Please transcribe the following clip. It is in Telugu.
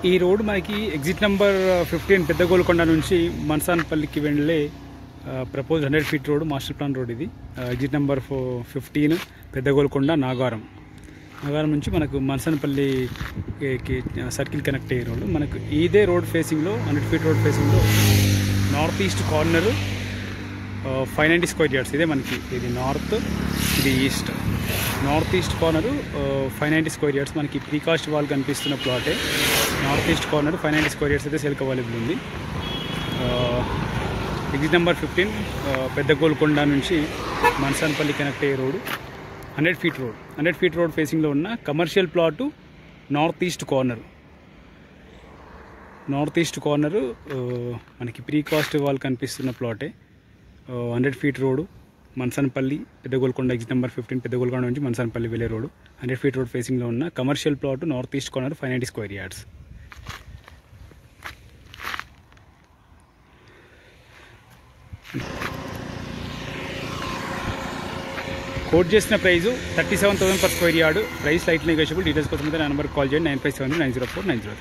ఈ రోడ్ మనకి ఎగ్జిట్ నెంబర్ 15 పెద్ద గోల్కొండ నుంచి మన్సాన్పల్లికి వెళ్ళే propose 100 feet road, master plan road. ఇది ఎగ్జిట్ నెంబర్ 15 పెద్ద గోల్కొండ నాగారం నుంచి మనకు మన్సాన్పల్లికి సర్కిల్ కనెక్ట్ అయ్యే రోడ్. మనకు ఇదే రోడ్ ఫేసింగ్లో 100 ఫీట్ రోడ్ ఫేసింగ్లో north east corner 590 square yards. ఇదే మనకి ఇది నార్త్, ఇది east. North east corner 590 square yards. మనకి ప్రీకాస్ట్ వాల్ కనిపిస్తున్న ప్లాటే. North east corner 590 square yards అయితే సేల్కి అవైలబుల్ ఉంది. ఎగ్జిట్ నెంబర్ 15 పెద్ద గోల్కొండ నుంచి మన్సాన్పల్లి కనెక్ట్ అయ్యే road, 100 feet road. 100 feet road ఫేసింగ్లో ఉన్న commercial plot north east corner. North east corner మనకి ప్రీకాస్ట్ వాల్ కనిపిస్తున్న ప్లాటే. 100 ఫీట్ రోడ్, మన్సాన్పల్లి పెద్ద గోల్కొండ ఎగ్జిట్ నెంబర్ 15 పెద్ద గోల్కొండ నుంచి మన్సాన్పల్లి వెళ్ళే రోడ్. 100 ఫీట్ రోడ్ ఫేసింగ్లో ఉన్న commercial plot north east corner 590 square yards. Quote చేసిన price 37,000 per square yard. Price light negotiable. Details కోసం అయితే నా నెంబర్కి కాల్ చేయండి. 9573904903.